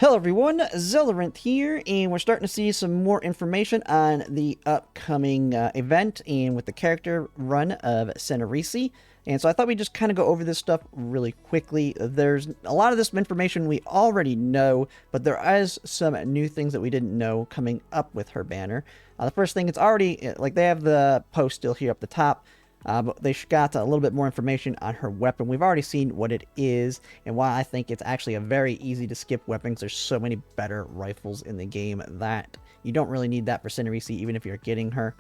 Hello everyone, Zeldarinth here, and we're starting to see some more information on the upcoming event and with the character run of Sharkry. And so I thought we'd just kind of go over this stuff really quickly. There's a lot of this information we already know, but there is some new things that we didn't know coming up with her banner. The first thing, it's already, like they have the post still here up the top, but they got a little bit more information on her weapon. We've already seen what it is and why I think it's actually a very easy to skip weapon, because there's so many better rifles in the game that you don't really need that for Sharkry, even if you're getting her.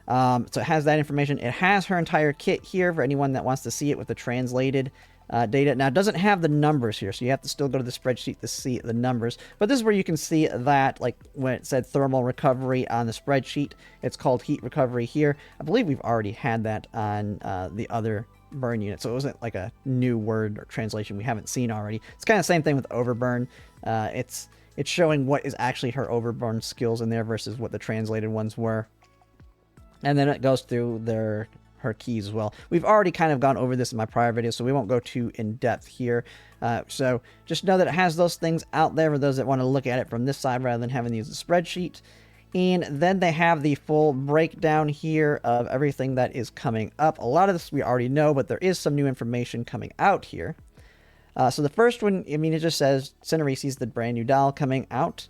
So it has that information. It has her entire kit here for anyone that wants to see it with the translated data. Now, it doesn't have the numbers here, so you have to still go to the spreadsheet to see the numbers. But this is where you can see that, like when it said thermal recovery on the spreadsheet, it's called heat recovery here. I believe we've already had that on the other burn unit, so it wasn't like a new word or translation we haven't seen already. It's kind of the same thing with overburn. It's showing what is actually her overburn skills in there versus what the translated ones were. And then it goes through her keys as well. We've already kind of gone over this in my prior video, so we won't go too in depth here. So just know that it has those things out there for those that want to look at it from this side rather than having to use the spreadsheet. And then they have the full breakdown here of everything that is coming up. A lot of this we already know, but there is some new information coming out here. So the first one, I mean, it just says Sharkry's the brand new doll coming out.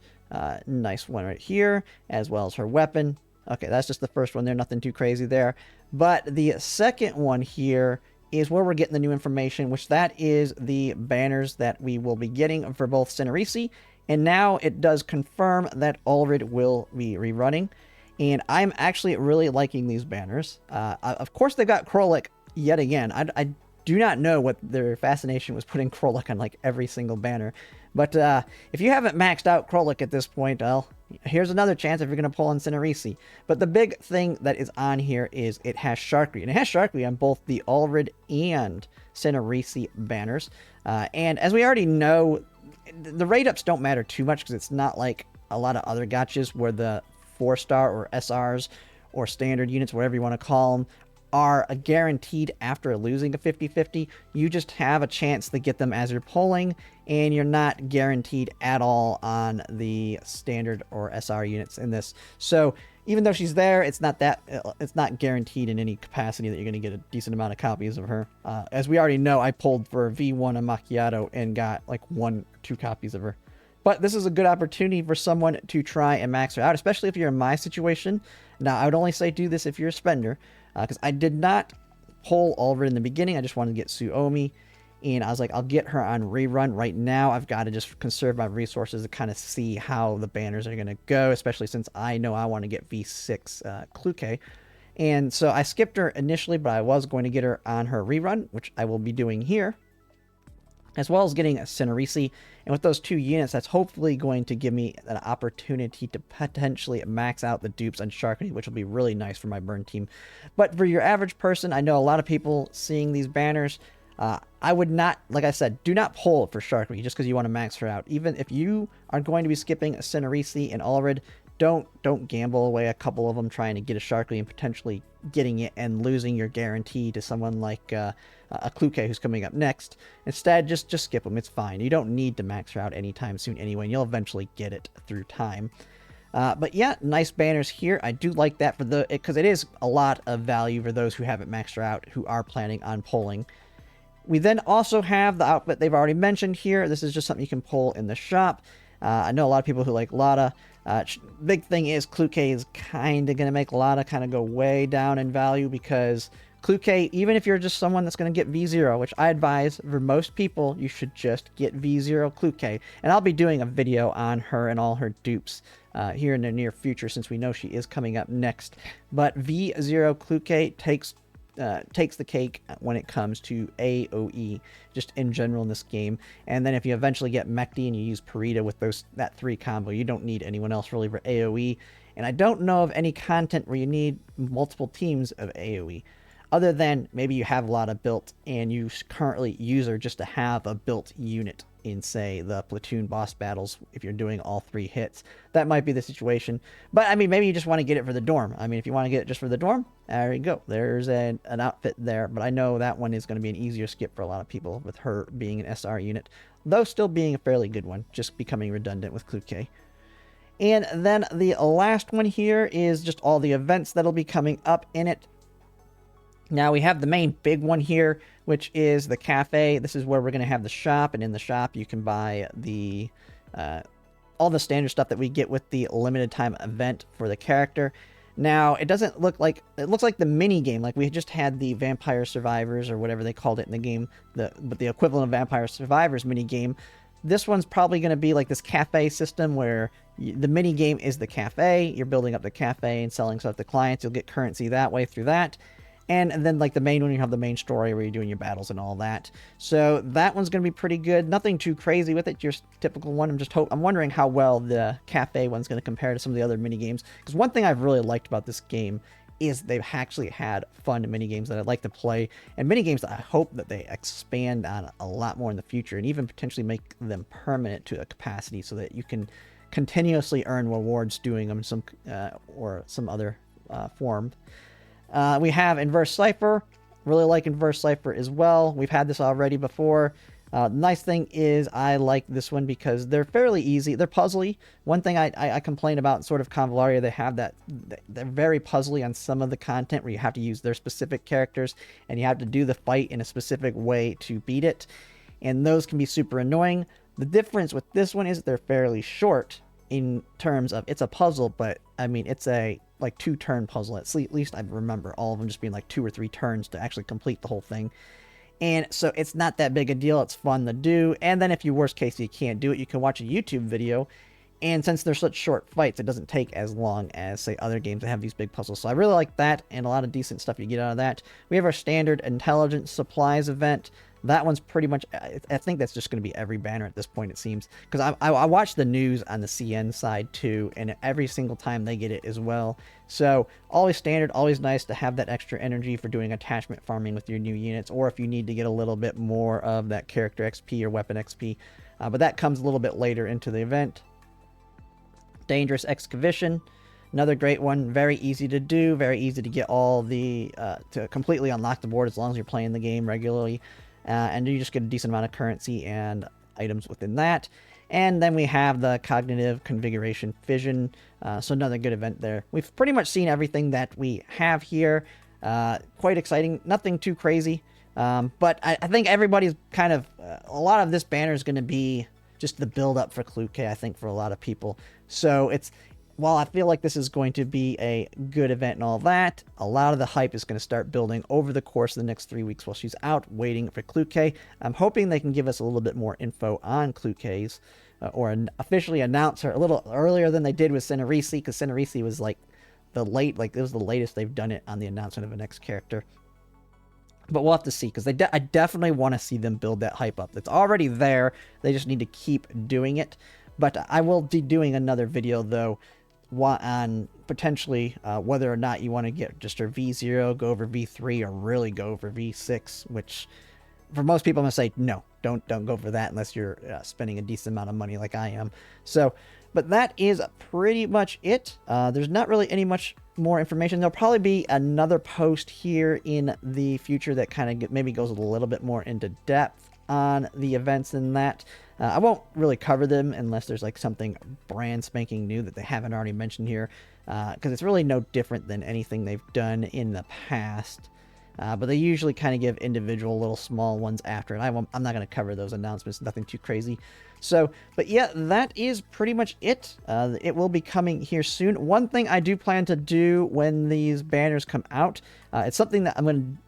Nice one right here, as well as her weapon. Okay, that's just the first one there, nothing too crazy there. But the second one here is where we're getting the new information, which that is the banners that we will be getting for both Sharkry. And now it does confirm that Ullrid will be rerunning. And I'm actually really liking these banners. Of course, they've got Krolik yet again. I do not know what their fascination was putting Krolik on like every single banner. But if you haven't maxed out Krolik at this point, well, here's another chance if you're going to pull on Sharkry. But the big thing that is on here is it has Sharkry. And it has Sharkry on both the Ullrid and Sharkry banners. And as we already know, the rate ups don't matter too much because it's not like a lot of other gotchas where the 4-star or SRs or standard units, whatever you want to call them, are guaranteed after losing a 50-50. You just have a chance to get them as you're pulling, and you're not guaranteed at all on the standard or SR units in this. So even though she's there, it's not guaranteed in any capacity that you're going to get a decent amount of copies of her. As we already know, I pulled for V1 and Macchiato and got like 1 or 2 copies of her. But this is a good opportunity for someone to try and max her out, especially if you're in my situation. Now, I would only say do this if you're a spender, because I did not pull Ullrid in the beginning. I just wanted to get Suomi, and I was like, I'll get her on rerun. Right now, I've got to just conserve my resources to kind of see how the banners are going to go, especially since I know I want to get V6 Kluke. And so I skipped her initially, but I was going to get her on her rerun, which I will be doing here, as well as getting a Sharkry. And with those 2 units, that's hopefully going to give me an opportunity to potentially max out the dupes on Sharkry, which will be really nice for my burn team. But for your average person, I know a lot of people seeing these banners. I would not, like I said, do not pull for Sharkry just because you want to max her out. Even if you are going to be skipping a Sharkry and Ullrid, don't gamble away a couple of them trying to get a Sharkry and potentially getting it and losing your guarantee to someone like a Kluke who's coming up next. Instead, just skip them. It's fine. You don't need to max her out anytime soon anyway, and you'll eventually get it through time. But yeah, nice banners here. I do like that because it is a lot of value for those who haven't maxed her out, who are planning on pulling. We then also have the outfit they've already mentioned here. This is just something you can pull in the shop. I know a lot of people who like Lada. Big thing is Kluke is kind of going to make Lada kind of go way down in value, because Kluke, even if you're just someone that's going to get V0, which I advise for most people, you should just get V0 Kluke. And I'll be doing a video on her and all her dupes here in the near future, since we know she is coming up next. But V0 Kluke takes the cake when it comes to AoE, just in general in this game. And then if you eventually get Mechty and you use Parita with that 3 combo, you don't need anyone else really for AoE. And I don't know of any content where you need multiple teams of AoE. Other than maybe you have a lot of built and you currently use her just to have a built unit in, say, the platoon boss battles, if you're doing all 3 hits. That might be the situation. But, I mean, maybe you just want to get it for the dorm. I mean, if you want to get it just for the dorm, there you go. There's an outfit there. But I know that one is going to be an easier skip for a lot of people with her being an SR unit. though still being a fairly good one, just becoming redundant with Kluke. And then the last one here is just all the events that'll be coming up in it. Now we have the main big one here, which is the cafe. This is where we're going to have the shop, and in the shop you can buy the all the standard stuff that we get with the limited time event for the character. Now, it doesn't look like, it looks like the mini game, like we just had the Vampire Survivors or whatever they called it in the game, but the equivalent of Vampire Survivors mini game. This one's probably going to be like this cafe system where the mini game is the cafe. You're building up the cafe and selling stuff to clients. You'll get currency that way through that. And then like the main one, you have the main story where you're doing your battles and all that. So that one's going to be pretty good. Nothing too crazy with it. Your typical one. I'm wondering how well the cafe one's going to compare to some of the other mini games. Because one thing I've really liked about this game is they've actually had fun mini games that I'd like to play, and mini games that I hope that they expand on a lot more in the future, and even potentially make them permanent to a capacity so that you can continuously earn rewards doing them or some other form. We have Inverse Cipher. Really like Inverse Cipher as well. We've had this already before. The nice thing is I like this one because they're fairly easy. They're puzzly. One thing I complain about sort of Convallaria, they have that they're very puzzly on some of the content where you have to use their specific characters and you have to do the fight in a specific way to beat it. And those can be super annoying. The difference with this one is they're fairly short in terms of it's a puzzle, but I mean it's a like 2-turn puzzle. At least I remember all of them just being like 2 or 3 turns to actually complete the whole thing. And so it's not that big a deal. It's fun to do. And then if you worst case you can't do it, you can watch a YouTube video. And since they're such short fights, it doesn't take as long as, say, other games that have these big puzzles. So I really like that, and a lot of decent stuff you get out of that. We have our standard intelligence supplies event. That one's pretty much, I think that's just going to be every banner at this point, it seems. Because I watch the news on the CN side, too, and every single time they get it as well. So, always standard, always nice to have that extra energy for doing attachment farming with your new units, or if you need to get a little bit more of that character XP or weapon XP. But that comes a little bit later into the event. Dangerous Excavation. Another great one, very easy to do, very easy to get all the, to completely unlock the board as long as you're playing the game regularly. And you just get a decent amount of currency and items within that. And then we have the Cognitive Configuration Fission, so another good event there. We've pretty much seen everything that we have here. Quite exciting, nothing too crazy. But I think everybody's kind of, a lot of this banner is going to be just the build up for Kluke, I think, for a lot of people. So it's, while I feel like this is going to be a good event and all that, a lot of the hype is going to start building over the course of the next 3 weeks while she's out waiting for Kluke. I'm hoping they can give us a little bit more info on Kluke's, or officially announce her a little earlier than they did with Cinerisi, because Cinerisi was like it was the latest they've done it on the announcement of a next character. But we'll have to see, because I definitely want to see them build that hype up. It's already there. They just need to keep doing it. But I will be doing another video, though, on potentially whether or not you want to get just her V0, go over V3, or really go over V6, which for most people I'm going to say, no, don't go for that unless you're spending a decent amount of money like I am. So, but that is pretty much it. There's not really any much more information. There'll probably be another post here in the future that kind of maybe goes a little bit more into depth on the events and that. I won't really cover them unless there's like something brand spanking new that they haven't already mentioned here, because it's really no different than anything they've done in the past. But they usually kind of give individual little small ones after it. I'm not going to cover those announcements, nothing too crazy. So, but yeah, that is pretty much it. It will be coming here soon. One thing I do plan to do when these banners come out, it's something that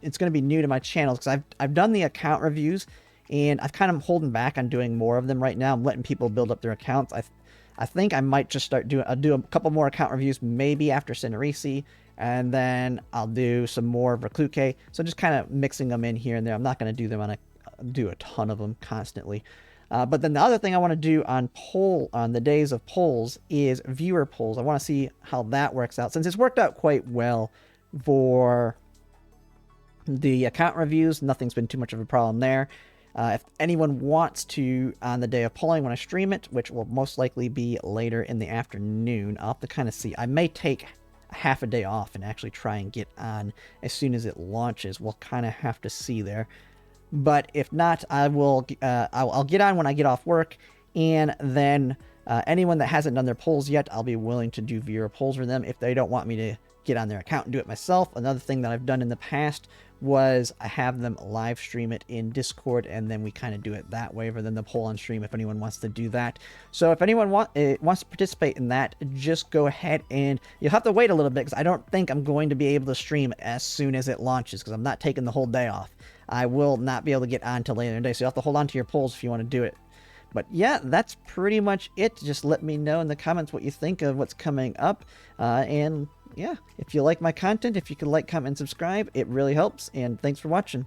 it's going to be new to my channel, because I've done the account reviews, and I've kind of holding back on doing more of them right now. I'm letting people build up their accounts. I think I might just start do a couple more account reviews, maybe after Cinerisi, and then I'll do some more for Kluke. So just kind of mixing them in here and there. I'm not going to do them do a ton of them constantly. But then the other thing I want to do on the days of polls is viewer polls. I want to see how that works out, since it's worked out quite well for the account reviews. Nothing's been too much of a problem there. If anyone wants to, on the day of polling, when I stream it, which will most likely be later in the afternoon, I'll have to kind of see. I may take half a day off and actually try and get on as soon as it launches. We'll kind of have to see there. But if not, I'll get on when I get off work, and then anyone that hasn't done their polls yet, I'll be willing to do viewer polls for them if they don't want me to get on their account and do it myself. Another thing that I've done in the past was I have them live stream it in Discord, and then we kind of do it that way rather than the poll on stream if anyone wants to do that. So if anyone wants to participate in that, just go ahead, and you'll have to wait a little bit because I don't think I'm going to be able to stream as soon as it launches because I'm not taking the whole day off. I will not be able to get on till later in the day, so you'll have to hold on to your polls if you want to do it. But yeah, that's pretty much it. Just let me know in the comments what you think of what's coming up. And yeah, if you like my content, if you could like, comment, and subscribe, it really helps. And thanks for watching.